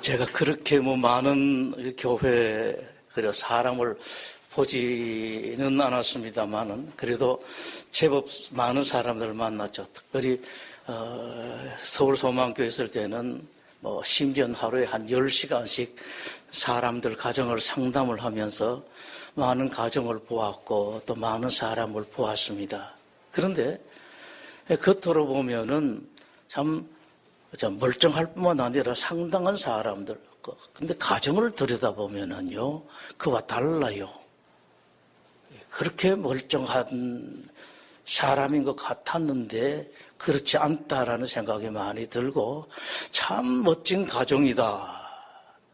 제가 그렇게 많은 교회, 그리고 사람을 보지는 않았습니다만은, 그래도 제법 많은 사람들을 만났죠. 특별히, 서울 소망교회 있을 때는 심지어 하루에 한 10시간씩 사람들 가정을 상담을 하면서 많은 가정을 보았고, 또 많은 사람을 보았습니다. 그런데, 겉으로 보면은 참 멀쩡할 뿐만 아니라 상당한 사람들. 근데 가정을 들여다보면은요, 그와 달라요. 그렇게 멀쩡한 사람인 것 같았는데 그렇지 않다라는 생각이 많이 들고 참 멋진 가정이다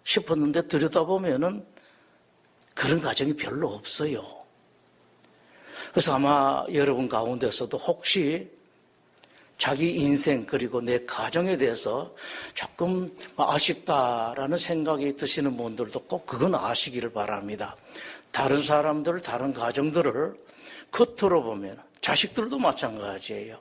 싶었는데 들여다보면은 그런 가정이 별로 없어요. 그래서 아마 여러분 가운데서도 혹시 자기 인생 그리고 내 가정에 대해서 조금 아쉽다라는 생각이 드시는 분들도 꼭 그건 아시기를 바랍니다. 다른 사람들, 다른 가정들을 겉으로 보면, 자식들도 마찬가지예요.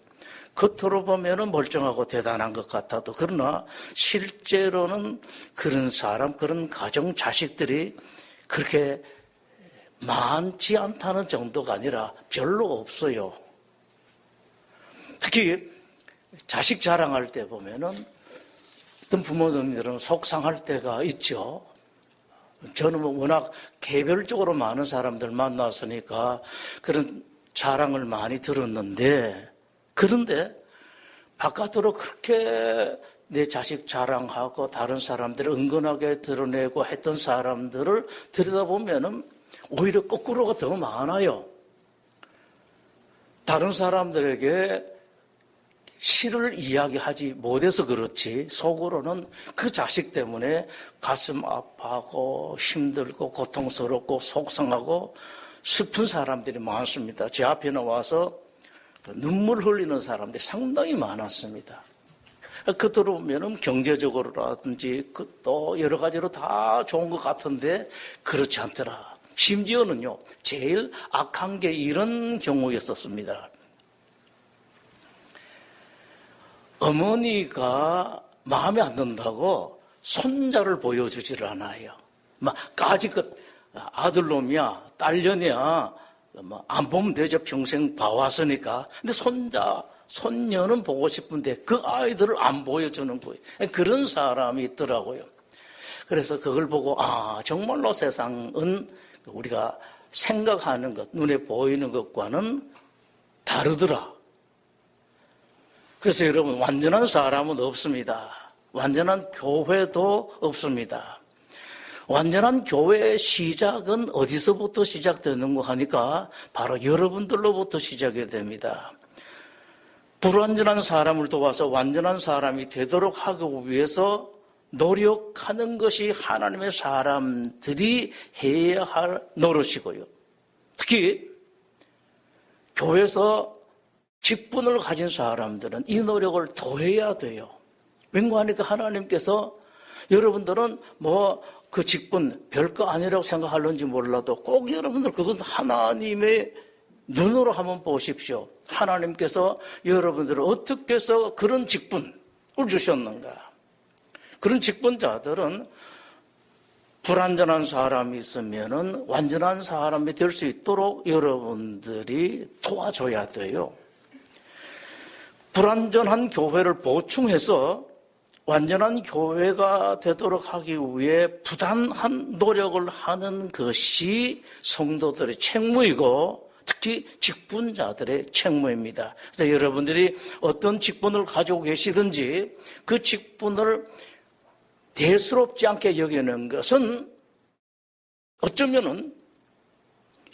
겉으로 보면 멀쩡하고 대단한 것 같아도, 그러나 실제로는 그런 사람, 그런 가정, 자식들이 그렇게 많지 않다는 정도가 아니라 별로 없어요. 특히 자식 자랑할 때 보면은 어떤 부모님들은 속상할 때가 있죠. 저는 워낙 개별적으로 많은 사람들 만났으니까 그런 자랑을 많이 들었는데, 그런데 바깥으로 그렇게 내 자식 자랑하고 다른 사람들을 은근하게 드러내고 했던 사람들을 들여다보면은 오히려 거꾸로가 더 많아요. 다른 사람들에게 실을 이야기하지 못해서 그렇지 속으로는 그 자식 때문에 가슴 아파하고 힘들고 고통스럽고 속상하고 슬픈 사람들이 많습니다. 제 앞에 나와서 눈물 흘리는 사람들이 상당히 많았습니다. 겉으로 보면 경제적으로라든지 또 여러 가지로 다 좋은 것 같은데 그렇지 않더라. 심지어는요, 제일 악한 게 이런 경우였었습니다. 어머니가 마음에 안 든다고 손자를 보여주지를 않아요. 까짓것 아들놈이야, 딸년이야, 안 보면 되죠. 평생 봐왔으니까. 근데 손녀는 보고 싶은데 그 아이들을 안 보여주는 거예요. 그런 사람이 있더라고요. 그래서 그걸 보고, 정말로 세상은 우리가 생각하는 것, 눈에 보이는 것과는 다르더라. 그래서 여러분, 완전한 사람은 없습니다. 완전한 교회도 없습니다. 완전한 교회의 시작은 어디서부터 시작되는가 하니까 바로 여러분들로부터 시작이 됩니다. 불완전한 사람을 도와서 완전한 사람이 되도록 하기 위해서 노력하는 것이 하나님의 사람들이 해야 할 노릇이고요. 특히 교회에서 직분을 가진 사람들은 이 노력을 더해야 돼요. 왠가 하니까 하나님께서 여러분들은 그 직분 별거 아니라고 생각하는지 몰라도 꼭 여러분들 그건 하나님의 눈으로 한번 보십시오. 하나님께서 여러분들을 어떻게 해서 그런 직분을 주셨는가. 그런 직분자들은 불완전한 사람이 있으면은 완전한 사람이 될 수 있도록 여러분들이 도와줘야 돼요. 불완전한 교회를 보충해서 완전한 교회가 되도록 하기 위해 부단한 노력을 하는 것이 성도들의 책무이고 특히 직분자들의 책무입니다. 그래서 여러분들이 어떤 직분을 가지고 계시든지 그 직분을 대수롭지 않게 여기는 것은 어쩌면은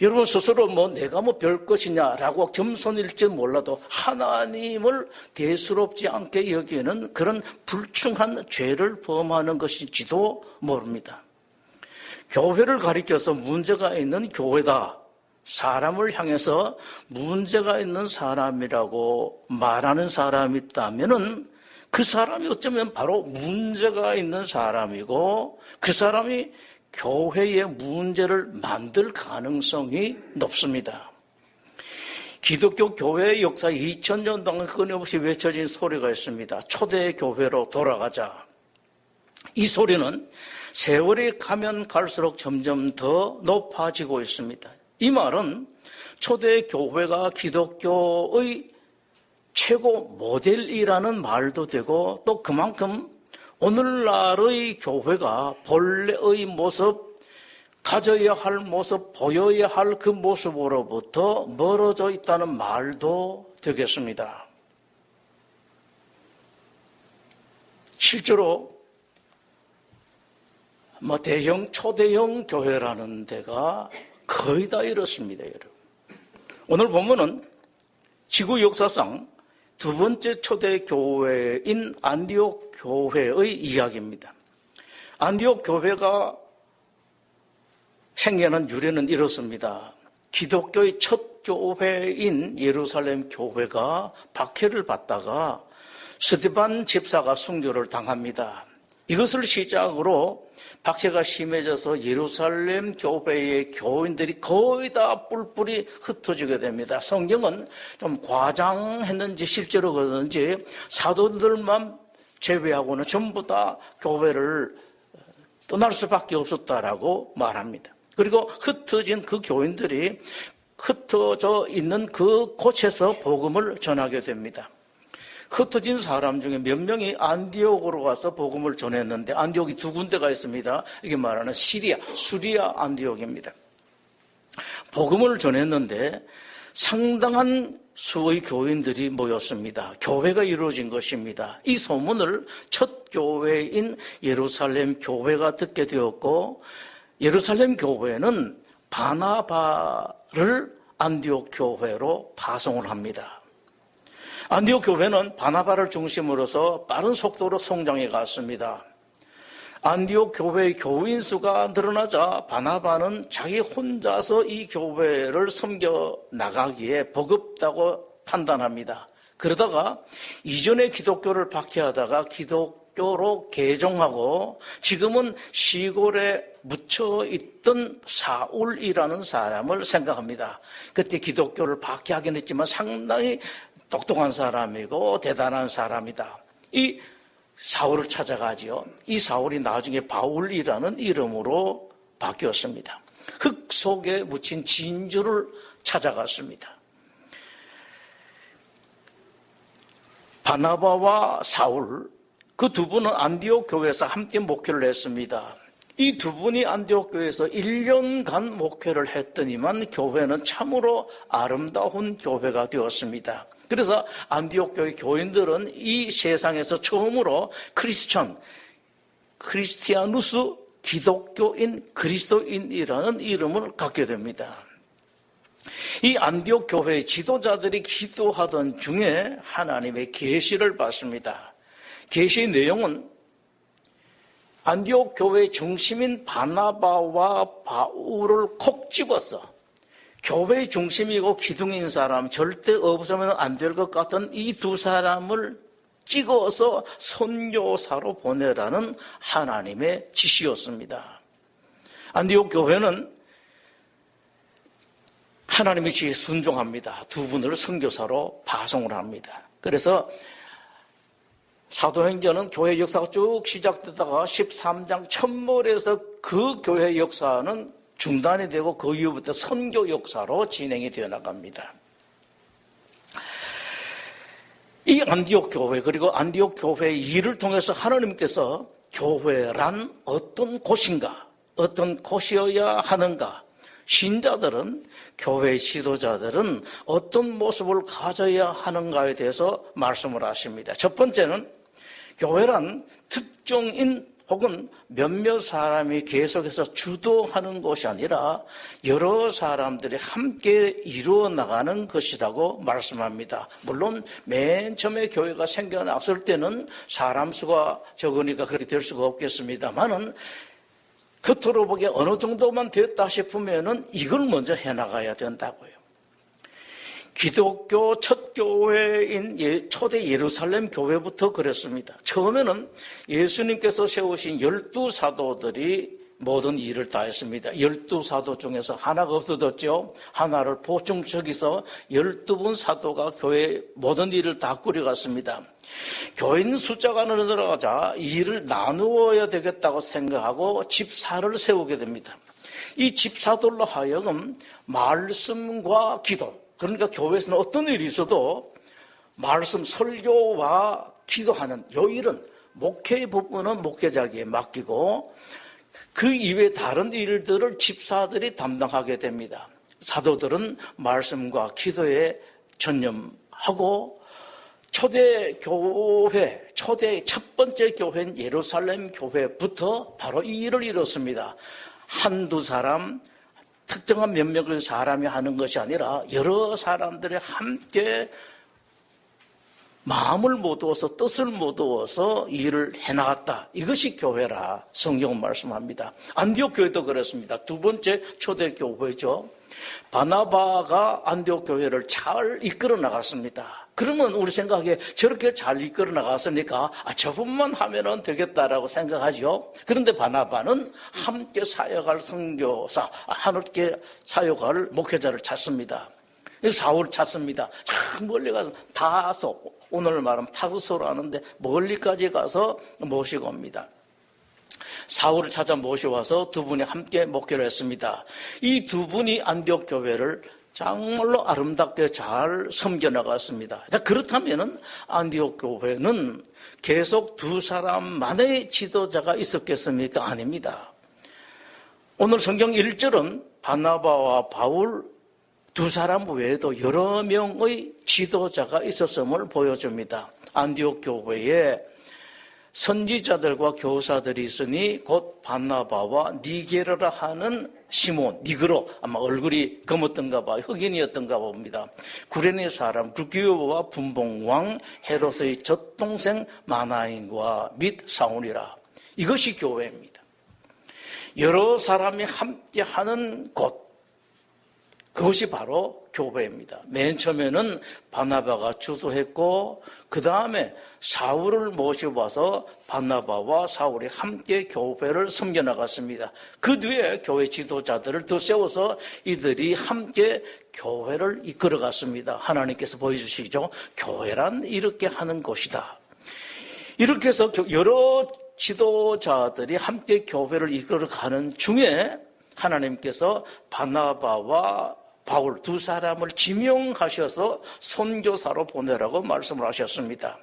여러분 스스로 내가 별 것이냐라고 겸손일지 몰라도 하나님을 대수롭지 않게 여기는 그런 불충한 죄를 범하는 것일지도 모릅니다. 교회를 가리켜서 문제가 있는 교회다. 사람을 향해서 문제가 있는 사람이라고 말하는 사람이 있다면은 그 사람이 어쩌면 바로 문제가 있는 사람이고 그 사람이 교회의 문제를 만들 가능성이 높습니다. 기독교 교회의 역사 2000년 동안 끊임없이 외쳐진 소리가 있습니다. 초대 교회로 돌아가자. 이 소리는 세월이 가면 갈수록 점점 더 높아지고 있습니다. 이 말은 초대 교회가 기독교의 최고 모델이라는 말도 되고, 또 그만큼 오늘날의 교회가 본래의 모습, 가져야 할 모습, 보여야 할 그 모습으로부터 멀어져 있다는 말도 되겠습니다. 실제로 대형, 초대형 교회라는 데가 거의 다 이렇습니다, 여러분. 오늘 보면은 지구 역사상 두 번째 초대 교회인 안디옥 교회의 이야기입니다. 안디옥 교회가 생겨난 유래는 이렇습니다. 기독교의 첫 교회인 예루살렘 교회가 박해를 받다가 스데반 집사가 순교를 당합니다. 이것을 시작으로 박해가 심해져서 예루살렘 교회의 교인들이 거의 다 뿔뿔이 흩어지게 됩니다. 성경은 좀 과장했는지 실제로 그러는지 사도들만 제외하고는 전부 다 교회를 떠날 수밖에 없었다라고 말합니다. 그리고 흩어진 그 교인들이 흩어져 있는 그 곳에서 복음을 전하게 됩니다. 흩어진 사람 중에 몇 명이 안디옥으로 가서 복음을 전했는데, 안디옥이 두 군데가 있습니다. 이게 말하는 수리아 안디옥입니다. 복음을 전했는데 상당한 수의 교인들이 모였습니다. 교회가 이루어진 것입니다. 이 소문을 첫 교회인 예루살렘 교회가 듣게 되었고, 예루살렘 교회는 바나바를 안디옥 교회로 파송을 합니다. 안디옥 교회는 바나바를 중심으로서 빠른 속도로 성장해 갔습니다. 안디옥 교회의 교인 수가 늘어나자 바나바는 자기 혼자서 이 교회를 섬겨 나가기에 버겁다고 판단합니다. 그러다가 이전에 기독교를 박해하다가 기독교로 개종하고 지금은 시골에 묻혀 있던 사울이라는 사람을 생각합니다. 그때 기독교를 박해하긴 했지만 상당히 똑똑한 사람이고 대단한 사람이다. 이 사울을 찾아가지요. 이 사울이 나중에 바울이라는 이름으로 바뀌었습니다. 흙 속에 묻힌 진주를 찾아갔습니다. 바나바와 사울, 그 두 분은 안디옥 교회에서 함께 목회를 했습니다. 이 두 분이 안디옥 교회에서 1년간 목회를 했더니만 교회는 참으로 아름다운 교회가 되었습니다. 그래서 안디옥 교회 교인들은 이 세상에서 처음으로 크리스티아누스, 기독교인, 그리스도인이라는 이름을 갖게 됩니다. 이 안디옥 교회의 지도자들이 기도하던 중에 하나님의 계시를 받습니다. 계시의 내용은 안디옥 교회의 중심인 바나바와 바울을 콕 집어서 교회의 중심이고 기둥인 사람, 절대 없으면 안 될 것 같은 이 두 사람을 찍어서 선교사로 보내라는 하나님의 지시였습니다. 안디옥 교회는 하나님의 지시에 순종합니다. 두 분을 선교사로 파송을 합니다. 그래서 사도행전은 교회 역사가 쭉 시작되다가 13장 첫머리에서 그 교회 역사는 중단이 되고 그 이후부터 선교 역사로 진행이 되어 나갑니다. 이 안디옥 교회, 그리고 안디옥 교회의 일을 통해서 하나님께서 교회란 어떤 곳인가, 어떤 곳이어야 하는가, 신자들은, 교회 지도자들은 어떤 모습을 가져야 하는가에 대해서 말씀을 하십니다. 첫 번째는 교회란 특정인 혹은 몇몇 사람이 계속해서 주도하는 것이 아니라 여러 사람들이 함께 이루어 나가는 것이라고 말씀합니다. 물론 맨 처음에 교회가 생겨났을 때는 사람 수가 적으니까 그렇게 될 수가 없겠습니다만은 겉으로 보기에 어느 정도만 됐다 싶으면은 이걸 먼저 해나가야 된다고요. 기독교 첫 교회인 초대 예루살렘 교회부터 그랬습니다. 처음에는 예수님께서 세우신 12 사도들이 모든 일을 다했습니다. 12사도 중에서 하나가 없어졌죠. 하나를 보충시켜서 12분 사도가 교회 모든 일을 다 꾸려갔습니다. 교인 숫자가 늘어나자 일을 나누어야 되겠다고 생각하고 집사를 세우게 됩니다. 이 집사들로 하여금 말씀과 기도, 그러니까 교회에서는 어떤 일이 있어도 말씀 설교와 기도하는 요 일은 목회의 부분은 목회자에게 맡기고 그 이외 다른 일들을 집사들이 담당하게 됩니다. 사도들은 말씀과 기도에 전념하고 초대 첫 번째 교회인 예루살렘 교회부터 바로 이 일을 이뤘습니다. 한두 사람, 특정한 몇 명의 사람이 하는 것이 아니라 여러 사람들이 함께 마음을 모두어서 뜻을 모두어서 일을 해나갔다. 이것이 교회라 성경은 말씀합니다. 안디옥 교회도 그렇습니다. 두 번째 초대 교회죠. 바나바가 안디옥 교회를 잘 이끌어 나갔습니다. 그러면 우리 생각에 저렇게 잘 이끌어 나갔으니까 저분만 하면 되겠다라고 생각하죠. 그런데 바나바는 함께 사역할 선교사, 함께 사역할 목회자를 찾습니다. 사울을 찾습니다. 저 멀리 가서 다소, 오늘 말하면 타르소로 하는데 멀리까지 가서 모시고 옵니다. 사울을 찾아 모셔와서 두 분이 함께 목회를 했습니다. 이 두 분이 안디옥 교회를 정말로 아름답게 잘 섬겨나갔습니다. 그렇다면 안디옥 교회는 계속 두 사람만의 지도자가 있었겠습니까? 아닙니다. 오늘 성경 1절은 바나바와 바울 두 사람 외에도 여러 명의 지도자가 있었음을 보여줍니다. 안디옥 교회에 선지자들과 교사들이 있으니 곧 바나바와 니게르라 하는 시몬, 니그로, 아마 얼굴이 검었던가 봐, 흑인이었던가 봅니다. 구레네 사람 굴기오와 분봉왕 헤롯의 젖동생 마나인과 및 사울이라. 이것이 교회입니다. 여러 사람이 함께하는 곳, 그것이 바로 교회입니다. 맨 처음에는 바나바가 주도했고 그 다음에 사울을 모셔와서 바나바와 사울이 함께 교회를 섬겨나갔습니다. 그 뒤에 교회 지도자들을 더 세워서 이들이 함께 교회를 이끌어갔습니다. 하나님께서 보여주시죠. 교회란 이렇게 하는 곳이다. 이렇게 해서 여러 지도자들이 함께 교회를 이끌어가는 중에 하나님께서 바나바와 바울 두 사람을 지명하셔서 선교사로 보내라고 말씀을 하셨습니다.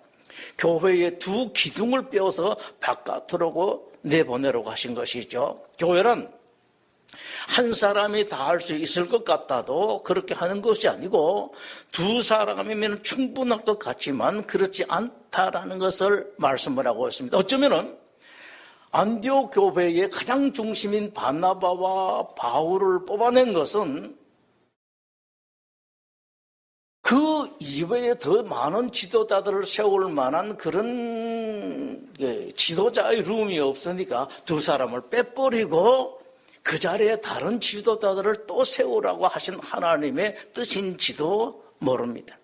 교회의 두 기둥을 빼어서 바깥으로 내보내라고 하신 것이죠. 교회란 한 사람이 다 할 수 있을 것 같아도 그렇게 하는 것이 아니고 두 사람이면 충분할 것 같지만 그렇지 않다라는 것을 말씀을 하고 있습니다. 어쩌면은 안디옥 교회의 가장 중심인 바나바와 바울을 뽑아낸 것은 그 이외에 더 많은 지도자들을 세울 만한 그런 지도자의 룸이 없으니까 두 사람을 빼버리고 그 자리에 다른 지도자들을 또 세우라고 하신 하나님의 뜻인지도 모릅니다.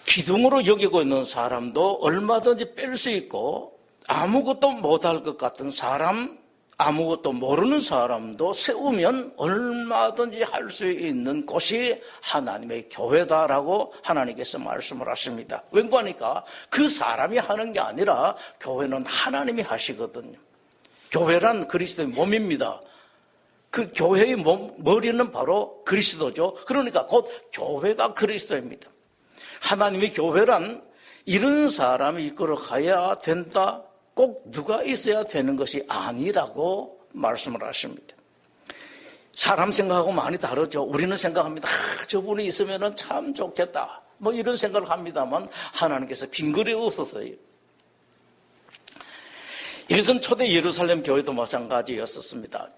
기둥으로 여기고 있는 사람도 얼마든지 뺄 수 있고 아무것도 못할 것 같은 사람, 아무것도 모르는 사람도 세우면 얼마든지 할 수 있는 곳이 하나님의 교회다라고 하나님께서 말씀을 하십니다. 왠가하니까 그 사람이 하는 게 아니라 교회는 하나님이 하시거든요. 교회란 그리스도의 몸입니다. 그 교회의 머리는 바로 그리스도죠. 그러니까 곧 교회가 그리스도입니다. 하나님의 교회란 이런 사람이 이끌어 가야 된다. 꼭 누가 있어야 되는 것이 아니라고 말씀을 하십니다. 사람 생각하고 많이 다르죠. 우리는 생각합니다. 저분이 있으면 참 좋겠다. 뭐 이런 생각을 합니다만 하나님께서 빈글이 없었어요. 이것은 초대 예루살렘 교회도 마찬가지였었습니다.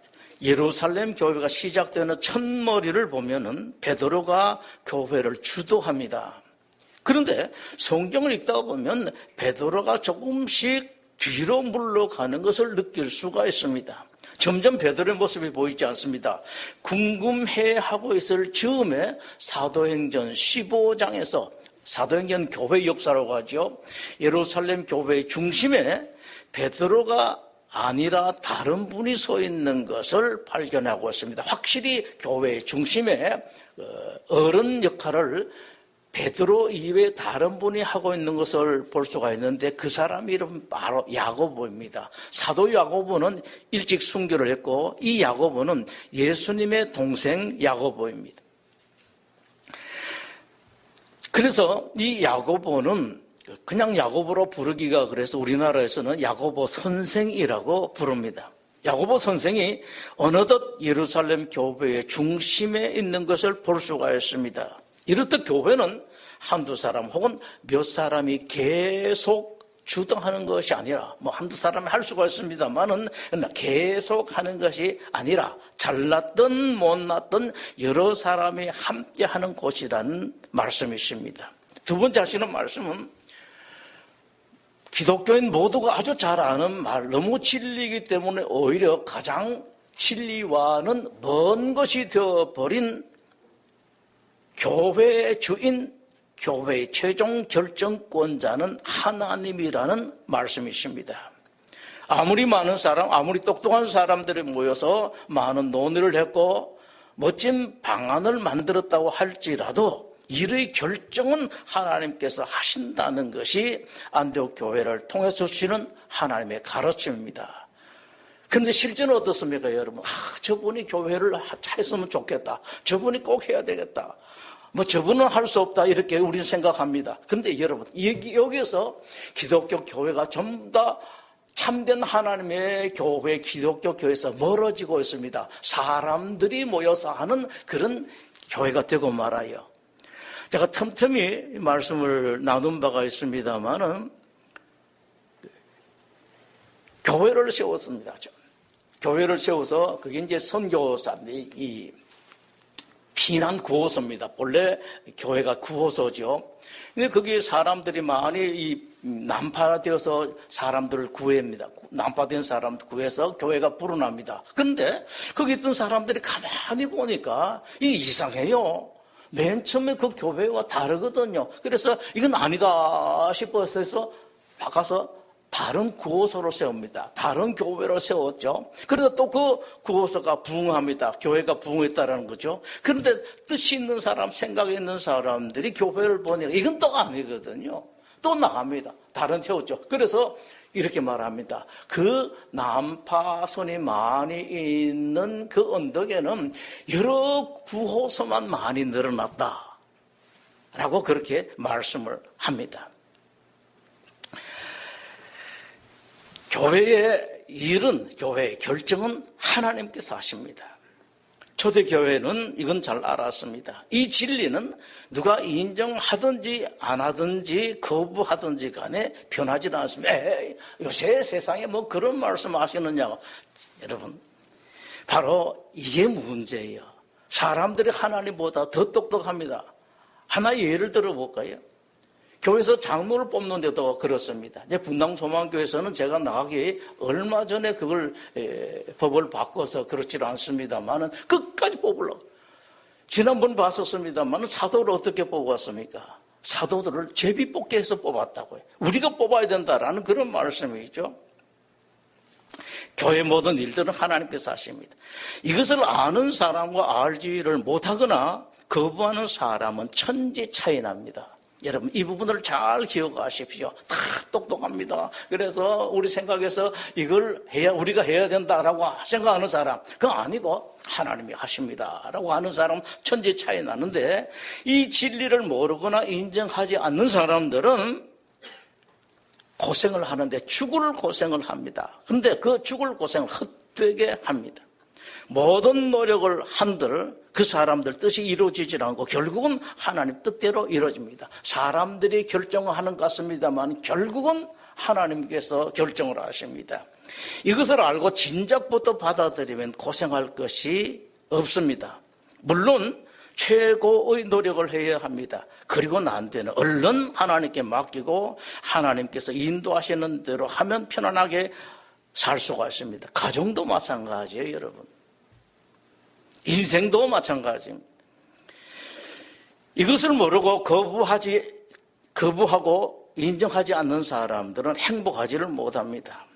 예루살렘 교회가 시작되는 첫머리를 보면은 베드로가 교회를 주도합니다. 그런데 성경을 읽다 보면 베드로가 조금씩 뒤로 물러가는 것을 느낄 수가 있습니다. 점점 베드로의 모습이 보이지 않습니다. 궁금해하고 있을 즈음에 사도행전 15장에서 사도행전 교회 역사라고 하죠. 예루살렘 교회의 중심에 베드로가 아니라 다른 분이 서 있는 것을 발견하고 있습니다. 확실히 교회의 중심에 어른 역할을 베드로 이외에 다른 분이 하고 있는 것을 볼 수가 있는데 그 사람 이름은 바로 야고보입니다. 사도 야고보는 일찍 순교를 했고 이 야고보는 예수님의 동생 야고보입니다. 그래서 이 야고보는 그냥 야고보로 부르기가 그래서 우리나라에서는 야고보 선생이라고 부릅니다. 야고보 선생이 어느덧 예루살렘 교회의 중심에 있는 것을 볼 수가 있습니다. 이렇듯 교회는 한두 사람 혹은 몇 사람이 계속 주도하는 것이 아니라 한두 사람이 할 수가 있습니다만은 계속 하는 것이 아니라 잘났든 못났든 여러 사람이 함께 하는 곳이라는 말씀이십니다. 두 번째 하시는 말씀은 기독교인 모두가 아주 잘 아는 말, 너무 진리이기 때문에 오히려 가장 진리와는 먼 것이 되어버린 교회의 주인, 교회의 최종 결정권자는 하나님이라는 말씀이십니다. 아무리 많은 사람, 아무리 똑똑한 사람들이 모여서 많은 논의를 했고 멋진 방안을 만들었다고 할지라도 이의 결정은 하나님께서 하신다는 것이 안디옥 교회를 통해서 주시는 하나님의 가르침입니다. 그런데 실제는 어떻습니까, 여러분? 저분이 교회를 했으면 좋겠다. 저분이 꼭 해야 되겠다. 저분은 할 수 없다. 이렇게 우리는 생각합니다. 그런데 여러분, 여기에서 기독교 교회가 전부 다 참된 하나님의 교회, 기독교 교회에서 멀어지고 있습니다. 사람들이 모여서 하는 그런 교회가 되고 말아요. 제가 틈틈이 말씀을 나눈 바가 있습니다만은 교회를 세웠습니다. 교회를 세워서 그게 이제 선교사들이 피난 구호소입니다. 본래 교회가 구호소죠. 근데 거기에 사람들이 많이 난파되어서 사람들을 구합니다. 난파된 사람들 구해서 교회가 불어납니다. 그런데 거기 있던 사람들이 가만히 보니까 이상해요. 맨 처음에 그 교회와 다르거든요. 그래서 이건 아니다 싶어서 바꿔서 다른 구호소를 세웁니다. 다른 교회를 세웠죠. 그래서 또 그 구호소가 부흥합니다. 교회가 부흥했다는 거죠. 그런데 뜻이 있는 사람, 생각이 있는 사람들이 교회를 보니까 이건 또 아니거든요. 또 나갑니다. 다른 세웠죠. 그래서 이렇게 말합니다. 그 난파선이 많이 있는 그 언덕에는 여러 구호소만 많이 늘어났다. 라고 그렇게 말씀을 합니다. 교회의 일은, 교회의 결정은 하나님께서 하십니다. 초대교회는 이건 잘 알았습니다. 이 진리는 누가 인정하든지 안 하든지 거부하든지 간에 변하지는 않습니다. 요새 세상에 그런 말씀 하시느냐고. 여러분, 바로 이게 문제예요. 사람들이 하나님보다 더 똑똑합니다. 하나의 예를 들어볼까요? 교회에서 장로를 뽑는데도 그렇습니다. 이제 분당소망교회에서는 제가 나가기 얼마 전에 그걸 법을 바꿔서 그렇지 않습니다만은 끝까지 뽑으려고. 지난번 봤었습니다만은 사도를 어떻게 뽑았습니까? 사도들을 제비 뽑기 해서 뽑았다고요. 우리가 뽑아야 된다라는 그런 말씀이죠. 교회 모든 일들은 하나님께서 하십니다. 이것을 아는 사람과 알지를 못하거나 거부하는 사람은 천지 차이 납니다. 여러분, 이 부분을 잘 기억하십시오. 다 똑똑합니다. 그래서 우리 생각에서 이걸 우리가 해야 된다라고 생각하는 사람, 그거 아니고 하나님이 하십니다라고 하는 사람 천지 차이 나는데, 이 진리를 모르거나 인정하지 않는 사람들은 고생을 하는데 죽을 고생을 합니다. 그런데 그 죽을 고생을 헛되게 합니다. 모든 노력을 한들 그 사람들 뜻이 이루어지질 않고 결국은 하나님 뜻대로 이루어집니다. 사람들이 결정하는 것 같습니다만 결국은 하나님께서 결정을 하십니다. 이것을 알고 진작부터 받아들이면 고생할 것이 없습니다. 물론 최고의 노력을 해야 합니다. 그리고 난 뒤에는 얼른 하나님께 맡기고 하나님께서 인도하시는 대로 하면 편안하게 살 수가 있습니다. 가정도 마찬가지예요, 여러분. 인생도 마찬가지입니다. 이것을 모르고 거부하고 인정하지 않는 사람들은 행복하지를 못합니다.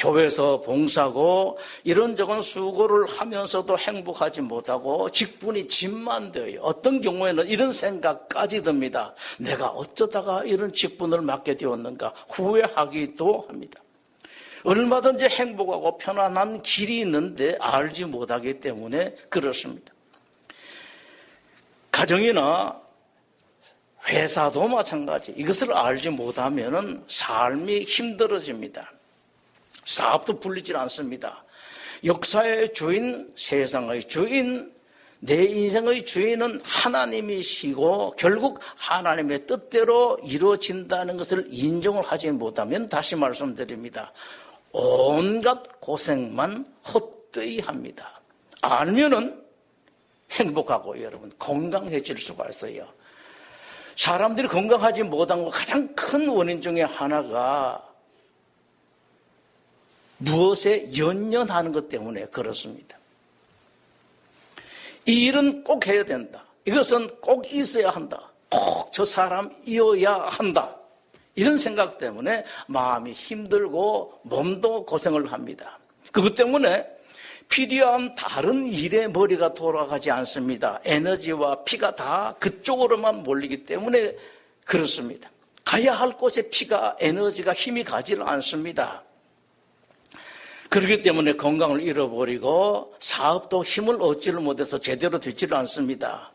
교회에서 봉사하고 이런저런 수고를 하면서도 행복하지 못하고 직분이 짐만 되어요. 어떤 경우에는 이런 생각까지 듭니다. 내가 어쩌다가 이런 직분을 맡게 되었는가 후회하기도 합니다. 얼마든지 행복하고 편안한 길이 있는데 알지 못하기 때문에 그렇습니다. 가정이나 회사도 마찬가지. 이것을 알지 못하면 삶이 힘들어집니다. 사업도 풀리질 않습니다. 역사의 주인, 세상의 주인, 내 인생의 주인은 하나님이시고 결국 하나님의 뜻대로 이루어진다는 것을 인정을 하지 못하면 다시 말씀드립니다. 온갖 고생만 헛되이 합니다. 알면은 행복하고 여러분 건강해질 수가 있어요. 사람들이 건강하지 못한 가장 큰 원인 중에 하나가 무엇에 연연하는 것 때문에 그렇습니다. 이 일은 꼭 해야 된다. 이것은 꼭 있어야 한다. 꼭 저 사람이어야 한다. 이런 생각 때문에 마음이 힘들고 몸도 고생을 합니다. 그것 때문에 필요한 다른 일에 머리가 돌아가지 않습니다. 에너지와 피가 다 그쪽으로만 몰리기 때문에 그렇습니다. 가야 할 곳에 피가, 에너지가, 힘이 가지를 않습니다. 그렇기 때문에 건강을 잃어버리고 사업도 힘을 얻지를 못해서 제대로 되지를 않습니다.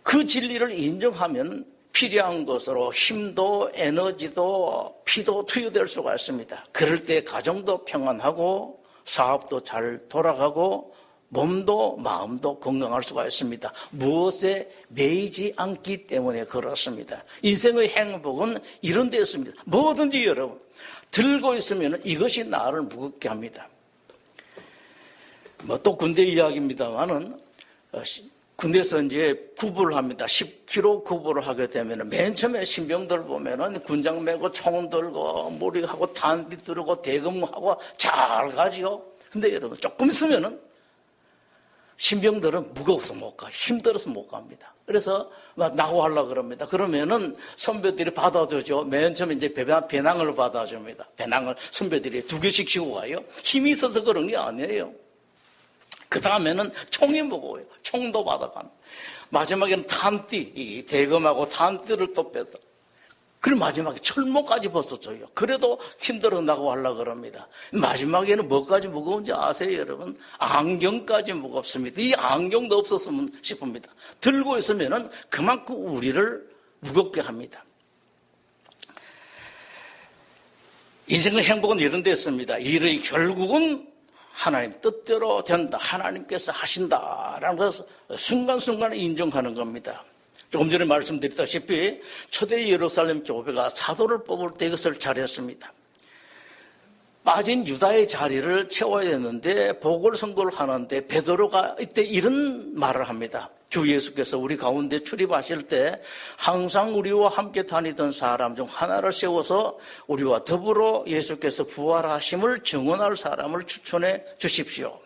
그 진리를 인정하면 필요한 것으로 힘도 에너지도 피도 투여될 수가 있습니다. 그럴 때 가정도 평안하고 사업도 잘 돌아가고 몸도 마음도 건강할 수가 있습니다. 무엇에 매이지 않기 때문에 그렇습니다. 인생의 행복은 이런 데 있습니다. 뭐든지 여러분 들고 있으면 이것이 나를 무겁게 합니다. 또 군대 이야기입니다만은 군대에서 이제 구보를 합니다. 10km 구보를 하게 되면 맨 처음에 신병들 보면은 군장 메고 총 들고 무리하고 단디 들고 대금하고 잘 가지요. 근데 여러분 조금 있으면은 신병들은 무거워서 못 가, 힘들어서 못 갑니다. 그래서 막 나고 하려고 그럽니다. 그러면은 선배들이 받아주죠. 맨 처음에 이제 배낭을 받아줍니다. 배낭을 선배들이 2개씩 쥐고 가요. 힘이 있어서 그런 게 아니에요. 그 다음에는 총이 무거워요. 총도 받아갑니다. 마지막에는 탄띠, 이 대검하고 탄띠를 또 뺐다. 그리고 마지막에 철모까지 벗어줘요. 그래도 힘들어나고 하려고 그럽니다. 마지막에는 뭐까지 무거운지 아세요, 여러분? 안경까지 무겁습니다. 이 안경도 없었으면 싶습니다. 들고 있으면은 그만큼 우리를 무겁게 합니다. 인생의 행복은 이런 데 있습니다. 일의 결국은 하나님 뜻대로 된다. 하나님께서 하신다라는 것을 순간순간에 인정하는 겁니다. 조금 전에 말씀드렸다시피 초대 예루살렘 교회가 사도를 뽑을 때 이것을 잘했습니다. 빠진 유다의 자리를 채워야 되는데 보궐선거를 하는데 베드로가 이때 이런 말을 합니다. 주 예수께서 우리 가운데 출입하실 때 항상 우리와 함께 다니던 사람 중 하나를 세워서 우리와 더불어 예수께서 부활하심을 증언할 사람을 추천해 주십시오.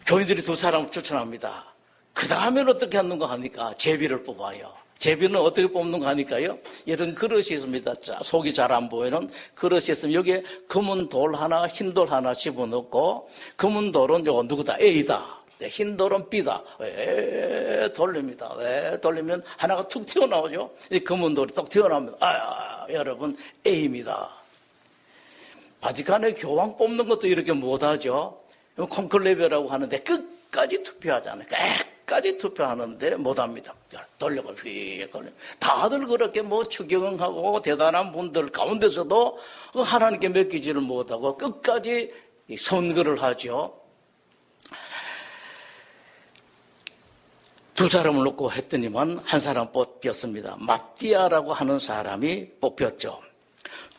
교인들이 2사람을 추천합니다. 그 다음에는 어떻게 하는가 하니까 제비를 뽑아요. 제비는 어떻게 뽑는가 하니까요. 이런 그릇이 있습니다. 자, 속이 잘 안 보이는 그릇이 있으면 여기에 검은 돌 하나, 흰 돌 하나 집어넣고 검은 돌은 요거 누구다? A다. 흰 돌은 B다. 돌립니다. 돌리면 하나가 툭 튀어나오죠. 이 검은 돌이 딱 튀어나오면 여러분 A입니다. 바티칸의 교황 뽑는 것도 이렇게 못하죠. 콘클레베라고 하는데 끝까지 투표하잖아요. 끝까지 투표하는데 못합니다. 돌려가 휙 돌려. 다들 그렇게 추경하고 대단한 분들 가운데서도 하나님께 맡기지를 못하고 끝까지 선거를 하죠. 2사람을 놓고 했더니만 한 사람 뽑혔습니다. 마띠아라고 하는 사람이 뽑혔죠.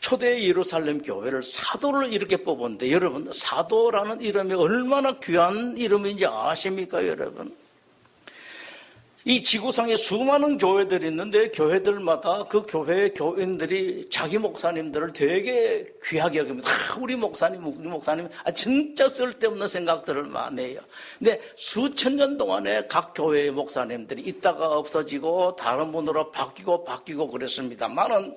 초대 예루살렘 교회를 사도를 이렇게 뽑았는데 여러분 사도라는 이름이 얼마나 귀한 이름인지 아십니까 여러분? 이 지구상에 수많은 교회들이 있는데 교회들마다 그 교회의 교인들이 자기 목사님들을 되게 귀하게 여깁니다. 우리 목사님 진짜 쓸데없는 생각들을 많이 해요. 근데 수천 년 동안에 각 교회의 목사님들이 있다가 없어지고 다른 분으로 바뀌고 그랬습니다만은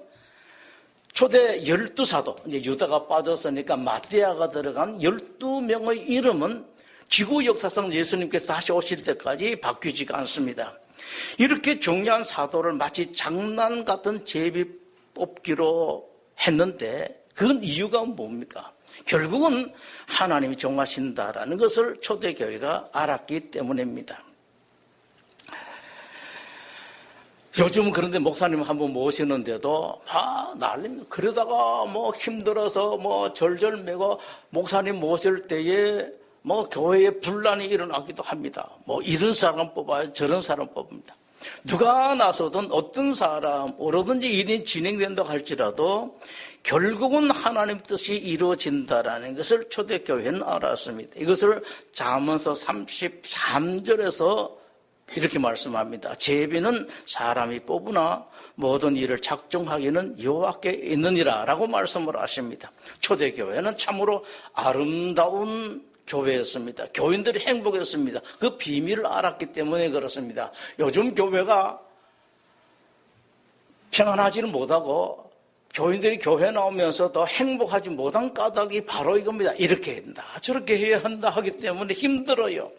초대 12사도, 이제 유다가 빠졌으니까 마띠아가 들어간 12명의 이름은 지구 역사상 예수님께서 다시 오실 때까지 바뀌지가 않습니다. 이렇게 중요한 사도를 마치 장난 같은 제비 뽑기로 했는데 그건 이유가 뭡니까? 결국은 하나님이 정하신다라는 것을 초대교회가 알았기 때문입니다. 요즘은 그런데 목사님 한번 모시는데도 난립니다. 그러다가 힘들어서 절절매고 목사님 모실 때에 교회에 분란이 일어나기도 합니다. 이런 사람 뽑아요, 저런 사람 뽑습니다. 누가 나서든 어떤 사람으로든지 일이 진행된다고 할지라도 결국은 하나님 뜻이 이루어진다라는 것을 초대교회는 알았습니다. 이것을 잠언서 33절에서 이렇게 말씀합니다. 제비는 사람이 뽑으나 모든 일을 작정하기는 여호와께 있느니라 라고 말씀을 하십니다. 초대교회는 참으로 아름다운 교회였습니다. 교인들이 행복했습니다. 그 비밀을 알았기 때문에 그렇습니다. 요즘 교회가 평안하지는 못하고 교인들이 교회 나오면서 더 행복하지 못한 까닭이 바로 이겁니다. 이렇게 한다, 저렇게 해야 한다 하기 때문에 힘들어요.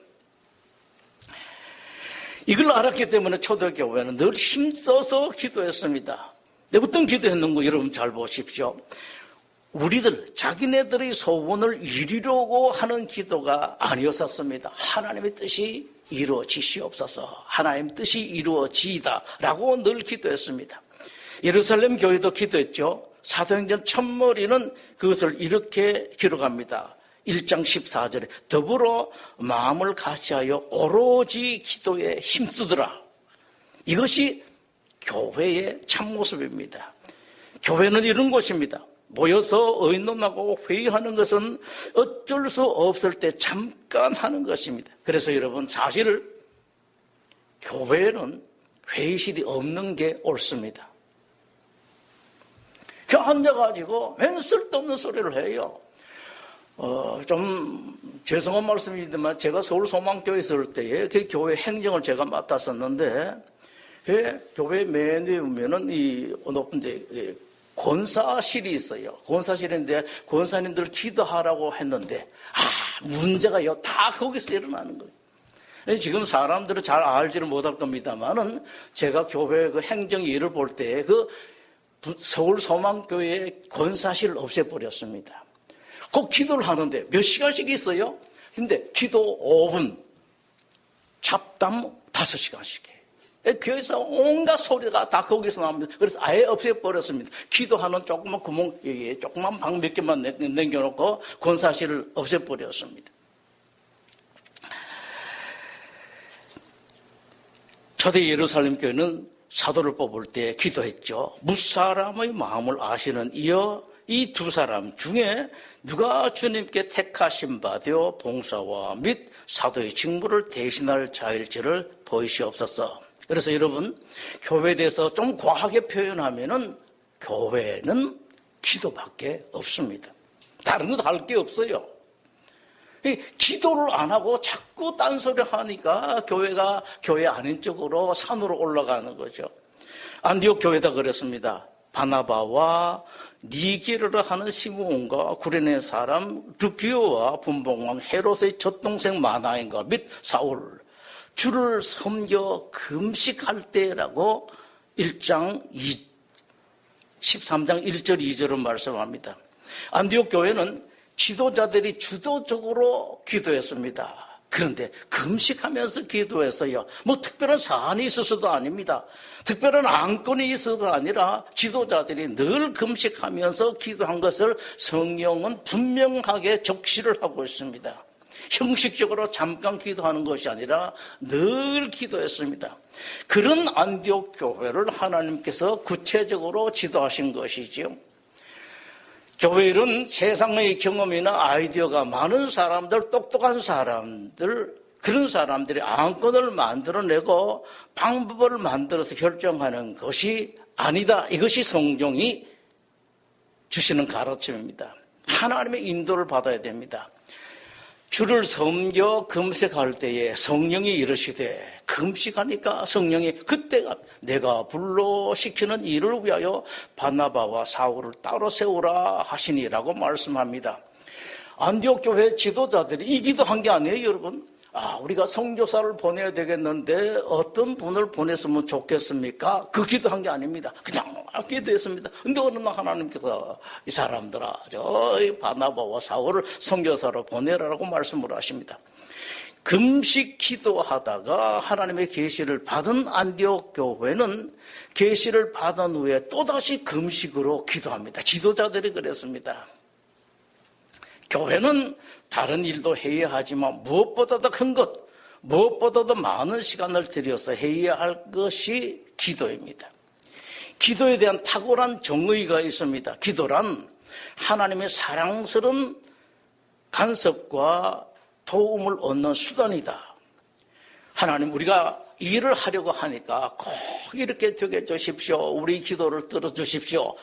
이걸 알았기 때문에 초대교회는 늘 힘써서 기도했습니다. 어떤 기도했는가 여러분 잘 보십시오. 우리들 자기네들의 소원을 이루려고 하는 기도가 아니었었습니다. 하나님의 뜻이 이루어지시옵소서, 하나님의 뜻이 이루어지이다라고 늘 기도했습니다. 예루살렘 교회도 기도했죠. 사도행전 첫머리는 그것을 이렇게 기록합니다. 1장 14절에 더불어 마음을 같이하여 오로지 기도에 힘쓰더라. 이것이 교회의 참모습입니다. 교회는 이런 곳입니다. 모여서 의논하고 회의하는 것은 어쩔 수 없을 때 잠깐 하는 것입니다. 그래서 여러분 사실 교회는 회의실이 없는 게 옳습니다. 그 앉아가지고 맨 쓸데없는 소리를 해요. 좀 죄송한 말씀이지만 제가 서울 소망교회 있을 때에 그 교회 행정을 제가 맡았었는데 그 교회 맨 위에 보면은 이 높은 데 권사실이 있어요. 권사실인데 권사님들 기도하라고 했는데 문제가요 다 거기서 일어나는 거예요. 지금 사람들은 잘 알지를 못할 겁니다만은 제가 교회 그 행정 일을 볼 때 그 서울 소망교회 권사실을 없애버렸습니다. 그 기도를 하는데 몇 시간씩 있어요? 근데 기도 5분, 잡담 5시간씩 해요. 교회에서 온갖 소리가 다 거기서 나옵니다. 그래서 아예 없애버렸습니다. 기도하는 조그만 구멍, 조그만 방 몇 개만 남겨놓고 권사실을 없애버렸습니다. 초대 예루살렘 교회는 사도를 뽑을 때 기도했죠. 무사람의 마음을 아시는 이여 이 두 사람 중에 누가 주님께 택하신 바 되어 봉사와 및 사도의 직무를 대신할 자일지를 보이시옵소서. 그래서 여러분 교회에 대해서 좀 과하게 표현하면은 교회는 기도밖에 없습니다. 다른 거 할 게 없어요. 기도를 안 하고 자꾸 딴소리 하니까 교회가 교회 아닌 쪽으로 산으로 올라가는 거죠. 안디옥 교회다 그랬습니다. 바나바와 니게르를 하는 시므온과 구레네 사람 르기오와 분봉왕 헤롯의 젖동생 마나인과 및 사울 주를 섬겨 금식할 때라고 13장 1절 2절은 말씀합니다. 안디옥 교회는 지도자들이 주도적으로 기도했습니다. 그런데 금식하면서 기도했어요. 특별한 사안이 있어서도 아닙니다. 특별한 안건이 있어서도 아니라 지도자들이 늘 금식하면서 기도한 것을 성경은 분명하게 적시를 하고 있습니다. 형식적으로 잠깐 기도하는 것이 아니라 늘 기도했습니다. 그런 안디옥 교회를 하나님께서 구체적으로 지도하신 것이지요. 교회는 세상의 경험이나 아이디어가 많은 사람들, 똑똑한 사람들, 그런 사람들이 안건을 만들어내고 방법을 만들어서 결정하는 것이 아니다. 이것이 성경이 주시는 가르침입니다. 하나님의 인도를 받아야 됩니다. 주를 섬겨 금식할 때에 성령이 이르시되 금식하니까 성령이 그때가 내가 불러시키는 일을 위하여 바나바와 사울을 따로 세우라 하시니라고 말씀합니다. 안디옥 교회 지도자들이 이 기도한 게 아니에요, 여러분. 우리가 선교사를 보내야 되겠는데 어떤 분을 보냈으면 좋겠습니까? 그 기도한 게 아닙니다. 그냥 기도했습니다. 근데 어느 날 하나님께서 이 사람들아, 저 바나바와 사울을 선교사로 보내라라고 말씀을 하십니다. 금식 기도하다가 하나님의 계시를 받은 안디옥 교회는 계시를 받은 후에 또다시 금식으로 기도합니다. 지도자들이 그랬습니다. 교회는 다른 일도 해야 하지만 무엇보다도 큰 것, 무엇보다도 많은 시간을 들여서 해야 할 것이 기도입니다. 기도에 대한 탁월한 정의가 있습니다. 기도란 하나님의 사랑스러운 간섭과 도움을 얻는 수단이다. 하나님, 우리가 일을 하려고 하니까 꼭 이렇게 되게 해주십시오. 우리 기도를 들어주십시오.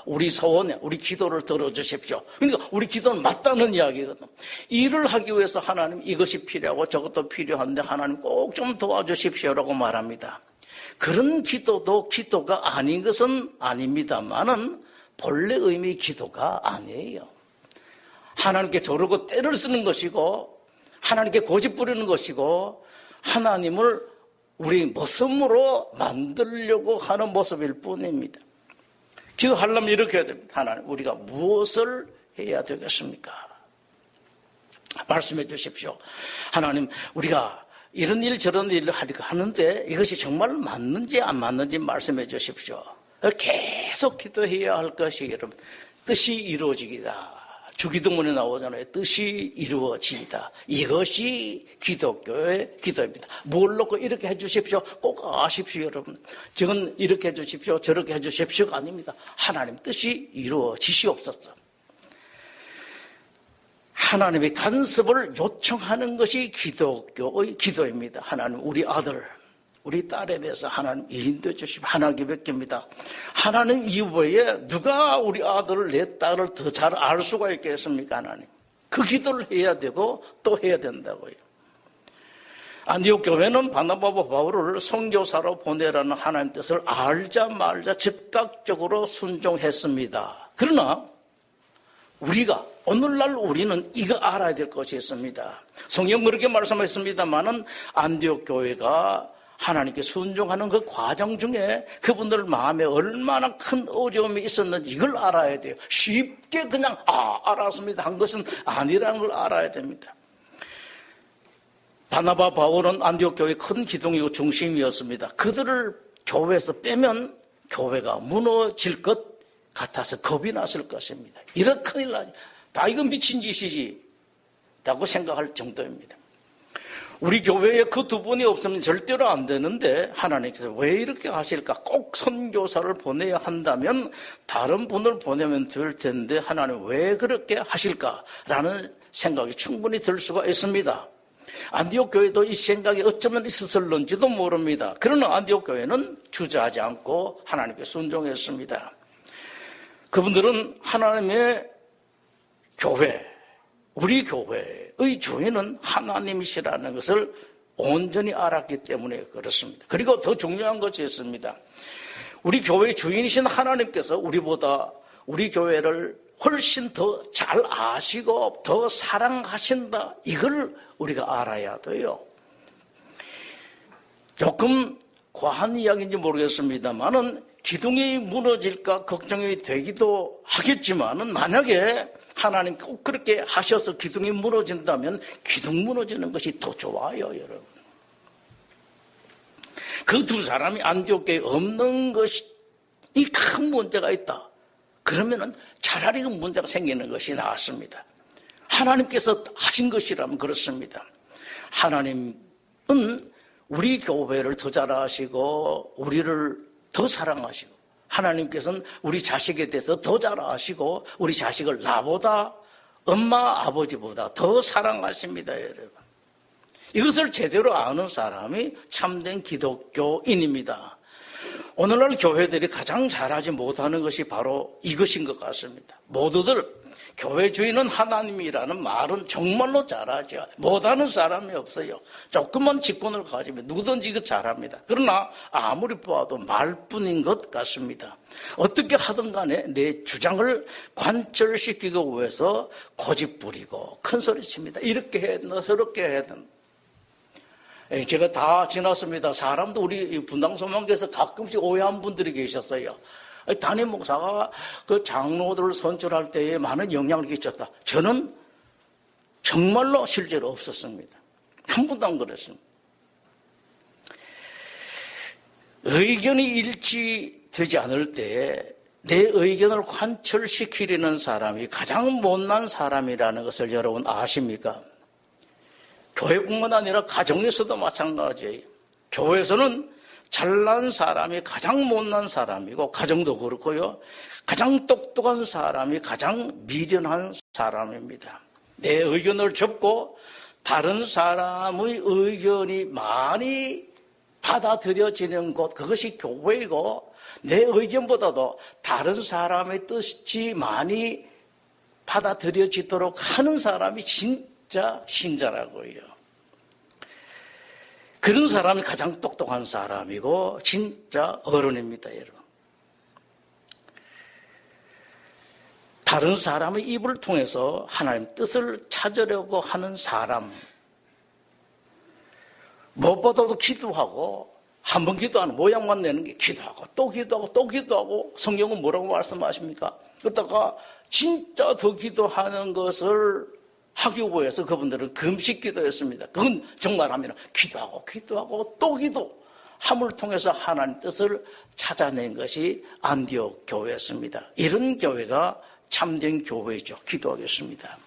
우리 소원에 우리 기도를 들어주십시오. 그러니까 우리 기도는 맞다는 이야기거든. 일을 하기 위해서 하나님 이것이 필요하고 저것도 필요한데 하나님 꼭 좀 도와주십시오라고 말합니다. 그런 기도도 기도가 아닌 것은 아닙니다만은 본래 의미의 기도가 아니에요. 하나님께 저러고 때를 쓰는 것이고 하나님께 고집 부리는 것이고 하나님을 우리 모습으로 만들려고 하는 모습일 뿐입니다. 기도하려면 이렇게 해야 됩니다. 하나님, 우리가 무엇을 해야 되겠습니까? 말씀해 주십시오. 하나님, 우리가 이런 일 저런 일을 하려고 하는데 이것이 정말 맞는지 안 맞는지 말씀해 주십시오. 계속 기도해야 할 것이 여러분 뜻이 이루어지기다. 주기도문에 나오잖아요. 뜻이 이루어지다. 이것이 기독교의 기도입니다. 뭘 놓고 이렇게 해주십시오. 꼭 아십시오, 여러분. 저건 이렇게 해주십시오. 저렇게 해주십시오가 아닙니다. 하나님 뜻이 이루어지시옵소서. 하나님의 간섭을 요청하는 것이 기독교의 기도입니다. 하나님, 우리 아들, 우리 딸에 대해서 하나님 인도해 주시면 하나님께 뵙깁니다. 하나님 이후에 누가 우리 아들을 내 딸을 더 잘 알 수가 있겠습니까? 하나님. 그 기도를 해야 되고 또 해야 된다고요. 안디옥 교회는 바나바와 바울을 선교사로 보내라는 하나님 뜻을 알자 말자 즉각적으로 순종했습니다. 그러나 우리가 오늘날 우리는 이거 알아야 될 것이 있습니다. 성경 그렇게 말씀했습니다마는 안디옥 교회가 하나님께 순종하는 그 과정 중에 그분들 마음에 얼마나 큰 어려움이 있었는지 이걸 알아야 돼요. 쉽게 그냥 알았습니다 한 것은 아니라는 걸 알아야 됩니다. 바나바 바울은 안디옥 교회의 큰 기둥이고 중심이었습니다. 그들을 교회에서 빼면 교회가 무너질 것 같아서 겁이 났을 것입니다. 이렇게 큰일 나지. 다 이건 미친 짓이지 라고 생각할 정도입니다. 우리 교회에 그 두 분이 없으면 절대로 안 되는데 하나님께서 왜 이렇게 하실까? 꼭 선교사를 보내야 한다면 다른 분을 보내면 될 텐데 하나님 왜 그렇게 하실까라는 생각이 충분히 들 수가 있습니다. 안디옥 교회도 이 생각이 어쩌면 있었을런지도 모릅니다. 그러나 안디옥 교회는 주저하지 않고 하나님께 순종했습니다. 그분들은 하나님의 교회, 우리 교회의 주인은 하나님이시라는 것을 온전히 알았기 때문에 그렇습니다. 그리고 더 중요한 것이 있습니다. 우리 교회의 주인이신 하나님께서 우리보다 우리 교회를 훨씬 더 잘 아시고 더 사랑하신다. 이걸 우리가 알아야 돼요. 조금 과한 이야기인지 모르겠습니다만은 기둥이 무너질까 걱정이 되기도 하겠지만은 만약에 하나님 꼭 그렇게 하셔서 기둥이 무너진다면 기둥 무너지는 것이 더 좋아요, 여러분. 그 두 사람이 안디옥 교회에 없는 것이 큰 문제가 있다. 그러면은 차라리 그 문제가 생기는 것이 낫습니다. 하나님께서 하신 것이라면 그렇습니다. 하나님은 우리 교회를 더 잘 아시고 우리를 더 사랑하시고 하나님께서는 우리 자식에 대해서 더 잘 아시고 우리 자식을 나보다 엄마 아버지보다 더 사랑하십니다, 여러분. 이것을 제대로 아는 사람이 참된 기독교인입니다. 오늘날 교회들이 가장 잘하지 못하는 것이 바로 이것인 것 같습니다. 모두들 교회 주인은 하나님이라는 말은 정말로 잘하죠. 못하는 사람이 없어요. 조금만 직분을 가지면 누구든지 이거 잘합니다. 그러나 아무리 봐도 말뿐인 것 같습니다. 어떻게 하든 간에 내 주장을 관철시키기 위해서 고집 부리고 큰 소리 칩니다. 이렇게 해야 된다, 저렇게 해야 된다. 제가 다 지났습니다. 사람도 우리 분당소망교에서 가끔씩 오해한 분들이 계셨어요. 담임 목사가 그 장로들을 선출할 때에 많은 영향을 끼쳤다. 저는 정말로 실제로 없었습니다. 한 분도 안 그랬습니다. 의견이 일치되지 않을 때 내 의견을 관철시키려는 사람이 가장 못난 사람이라는 것을 여러분 아십니까? 교회뿐만 아니라 가정에서도 마찬가지예요. 교회에서는 잘난 사람이 가장 못난 사람이고 가정도 그렇고요. 가장 똑똑한 사람이 가장 미련한 사람입니다. 내 의견을 접고 다른 사람의 의견이 많이 받아들여지는 곳, 그것이 교회이고 내 의견보다도 다른 사람의 뜻이 많이 받아들여지도록 하는 사람이 진짜 신자라고요. 그런 사람이 가장 똑똑한 사람이고 진짜 어른입니다, 여러분. 다른 사람의 입을 통해서 하나님 뜻을 찾으려고 하는 사람, 무엇보다도 기도하고 한 번 기도하는 모양만 내는 게 기도하고 또 기도하고 또 기도하고 성경은 뭐라고 말씀하십니까? 그러다가 진짜 더 기도하는 것을 하기 위해서 그분들은 금식 기도했습니다. 그건 정말 하면 기도하고 기도하고 또 기도함을 통해서 하나님 뜻을 찾아낸 것이 안디옥 교회였습니다. 이런 교회가 참된 교회이죠. 기도하겠습니다.